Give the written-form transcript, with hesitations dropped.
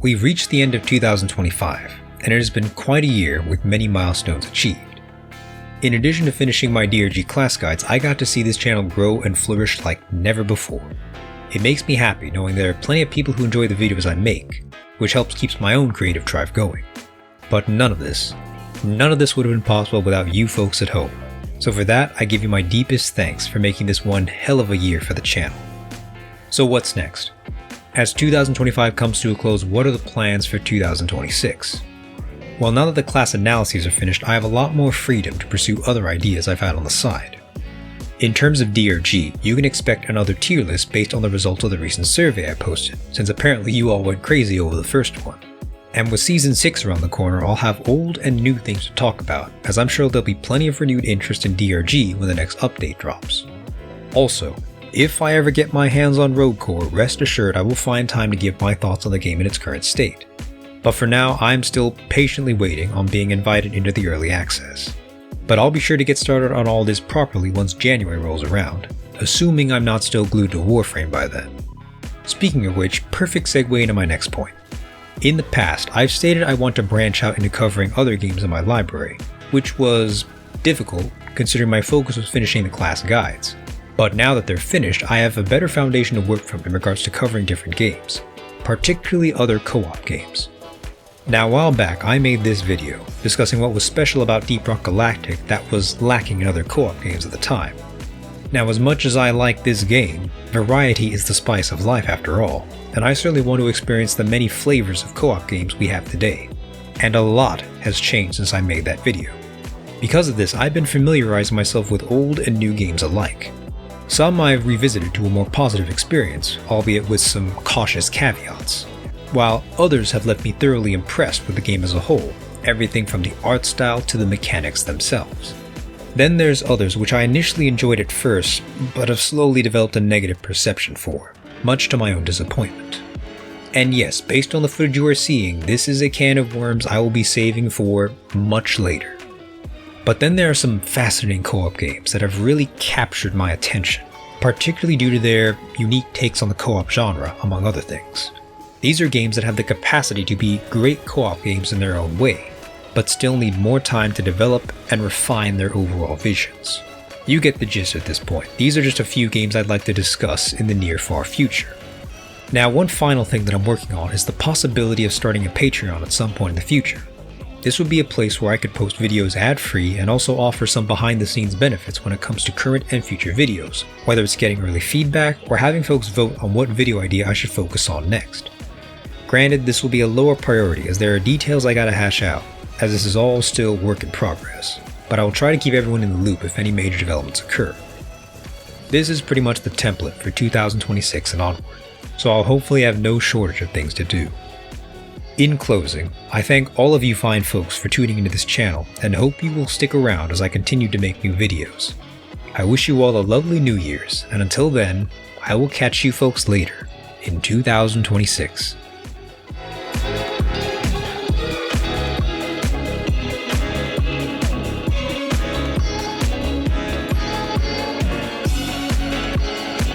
We've reached the end of 2025, and it has been quite a year with many milestones achieved. In addition to finishing my DRG class guides, I got to see this channel grow and flourish like never before. It makes me happy knowing there are plenty of people who enjoy the videos I make, which helps keeps my own creative drive going. But none of this would have been possible without you folks at home. So for that, I give you my deepest thanks for making this one hell of a year for the channel. So what's next? As 2025 comes to a close, what are the plans for 2026? Well, now that the class analyses are finished, I have a lot more freedom to pursue other ideas I've had on the side. In terms of DRG, you can expect another tier list based on the results of the recent survey I posted, since apparently you all went crazy over the first one. And with Season 6 around the corner, I'll have old and new things to talk about, as I'm sure there'll be plenty of renewed interest in DRG when the next update drops. Also, if I ever get my hands on Rogue Core, rest assured I will find time to give my thoughts on the game in its current state. But for now, I'm still patiently waiting on being invited into the early access. But I'll be sure to get started on all this properly once January rolls around, assuming I'm not still glued to Warframe by then. Speaking of which, perfect segue into my next point. In the past, I've stated I want to branch out into covering other games in my library, which was difficult considering my focus was finishing the class guides. But now that they're finished, I have a better foundation to work from in regards to covering different games, particularly other co-op games. Now, a while back, I made this video discussing what was special about Deep Rock Galactic that was lacking in other co-op games at the time. Now, as much as I like this game, variety is the spice of life after all, and I certainly want to experience the many flavors of co-op games we have today. And a lot has changed since I made that video. Because of this, I've been familiarizing myself with old and new games alike. Some I've revisited to a more positive experience, albeit with some cautious caveats, while others have left me thoroughly impressed with the game as a whole, everything from the art style to the mechanics themselves. Then there's others which I initially enjoyed at first, but have slowly developed a negative perception for, much to my own disappointment. And yes, based on the footage you are seeing, this is a can of worms I will be saving for much later. But then there are some fascinating co-op games that have really captured my attention, particularly due to their unique takes on the co-op genre, among other things. These are games that have the capacity to be great co-op games in their own way, but still need more time to develop and refine their overall visions. You get the gist at this point. These are just a few games I'd like to discuss in the near far future. Now, one final thing that I'm working on is the possibility of starting a Patreon at some point in the future. This would be a place where I could post videos ad-free and also offer some behind-the-scenes benefits when it comes to current and future videos, whether it's getting early feedback or having folks vote on what video idea I should focus on next. Granted, this will be a lower priority as there are details I gotta hash out, as this is all still work in progress, but I will try to keep everyone in the loop if any major developments occur. This is pretty much the template for 2026 and onward, so I'll hopefully have no shortage of things to do. In closing, I thank all of you fine folks for tuning into this channel and hope you will stick around as I continue to make new videos. I wish you all a lovely New Year's, and until then, I will catch you folks later in 2026.